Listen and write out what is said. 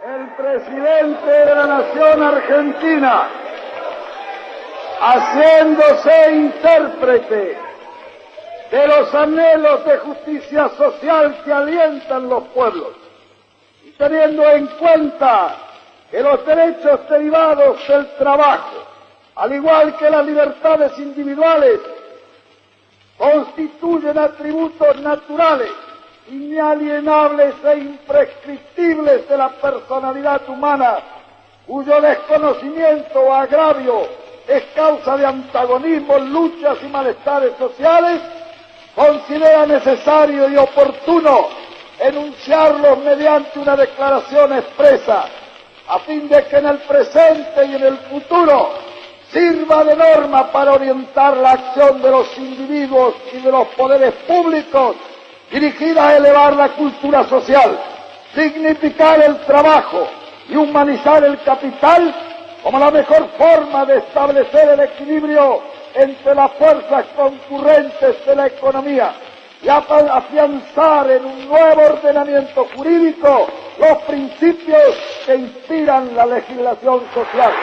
El presidente de la Nación Argentina, haciéndose intérprete de los anhelos de justicia social que alientan los pueblos, y teniendo en cuenta que los derechos derivados del trabajo, al igual que las libertades individuales, constituyen atributos naturales, inalienables e imprescriptibles de la personalidad humana, cuyo desconocimiento o agravio es causa de antagonismos, luchas y malestares sociales, considera necesario y oportuno enunciarlos mediante una declaración expresa, a fin de que en el presente y en el futuro sirva de norma para orientar la acción de los individuos y de los poderes públicos dirigida a elevar la cultura social, dignificar el trabajo y humanizar el capital como la mejor forma de establecer el equilibrio entre las fuerzas concurrentes de la economía y afianzar en un nuevo ordenamiento jurídico los principios que inspiran la legislación social.